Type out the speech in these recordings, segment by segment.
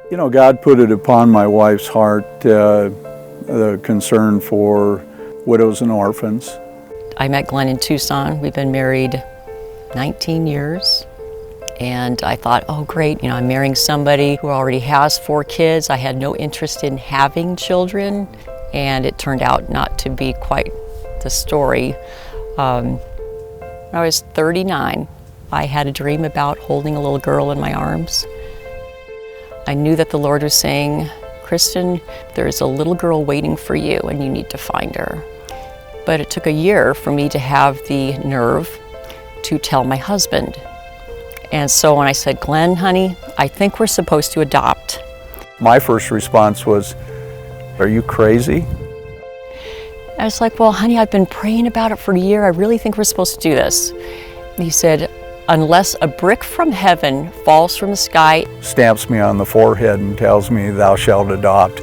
You know, God put it upon my wife's heart, the concern for widows and orphans. I met Glen in Tucson. We've been married 19 years. And I thought, oh great, you know, I'm marrying somebody who already has 4 kids. I had no interest in having children, and it turned out not to be quite the story. When I was 39, I had a dream about holding a little girl in my arms. I knew that the Lord was saying, Kristen, there's a little girl waiting for you and you need to find her. But it took a year for me to have the nerve to tell my husband. And so when I said, Glen, honey, I think we're supposed to adopt. My first response was, are you crazy? I was like, well, honey, I've been praying about it for a year. I really think we're supposed to do this. And he said, unless a brick from heaven falls from the sky, Stamps me on the forehead and tells me, thou shalt adopt.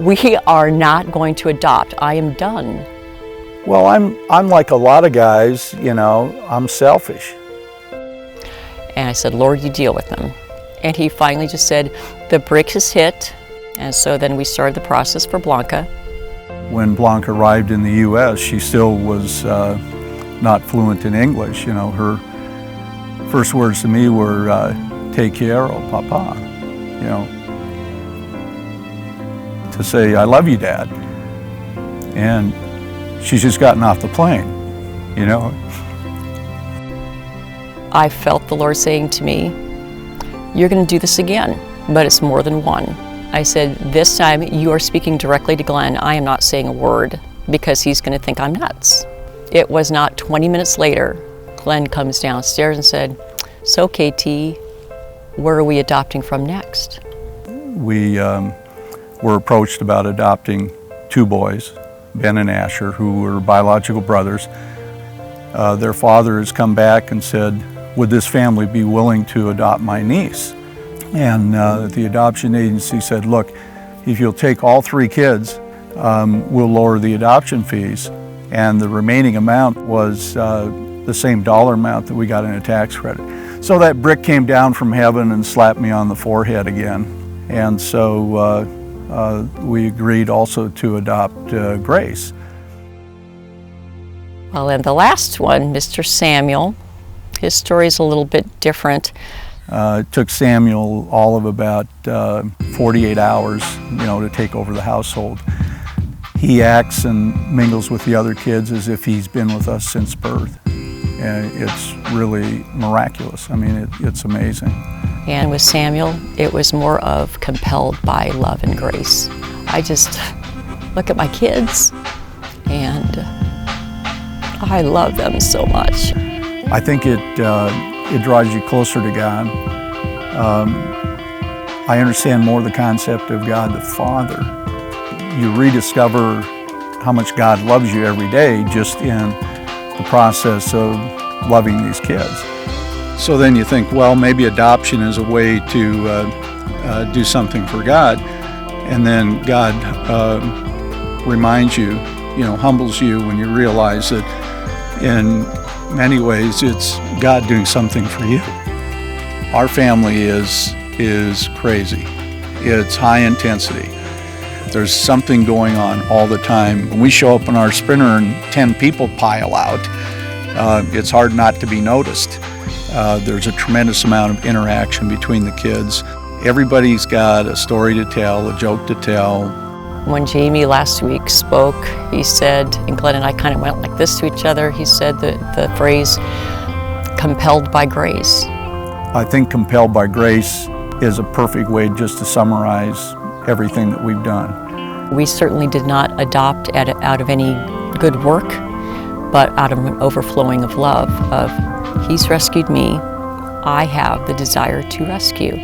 we are not going to adopt. I am done. Well, I'm like a lot of guys, you know, I'm selfish. And I said, Lord, you deal with them. And he finally just said, the brick has hit. And so then we started the process for Blanca. When Blanca arrived in the U.S., she still was not fluent in English. You know, her first words to me were, te quiero, papa, you know, to say, I love you, Dad. And she's just gotten off the plane, you know. I felt the Lord saying to me, you're going to do this again, but it's more than one. I said, this time you are speaking directly to Glen. I am not saying a word because he's going to think I'm nuts. It was not 20 minutes later, Glen comes downstairs and said, so KT, where are we adopting from next? We were approached about adopting 2 boys, Ben and Asher, who were biological brothers. Their father has come back and said, would this family be willing to adopt my niece? And the adoption agency said, look, if you'll take all 3 kids, we'll lower the adoption fees. And the remaining amount was the same dollar amount that we got in a tax credit. So that brick came down from heaven and slapped me on the forehead again. And so we agreed also to adopt Grace. Well, and the last one, Mr. Samuel, his story is a little bit different. It took Samuel all of about 48 hours, you know, to take over the household. He acts and mingles with the other kids as if he's been with us since birth. And it's really miraculous. I mean, it's amazing. And with Samuel, it was more of compelled by love and grace. I just look at my kids and I love them so much. I think it draws you closer to God. I understand more the concept of God the Father. You rediscover how much God loves you every day just in the process of loving these kids. So then you think, well, maybe adoption is a way to do something for God. And then God reminds you, you know, humbles you when you realize that in many ways it's God doing something for you. Our family is crazy. It's high intensity. There's something going on all the time. When we show up in our Sprinter and 10 people pile out, it's hard not to be noticed. There's a tremendous amount of interaction between the kids. Everybody's got a story to tell, a joke to tell. When Jamie last week spoke, he said, and Glen and I kind of went like this to each other, he said the phrase, compelled by grace. I think compelled by grace is a perfect way just to summarize everything that we've done. We certainly did not adopt out of any good work, but out of an overflowing of love, of he's rescued me, I have the desire to rescue.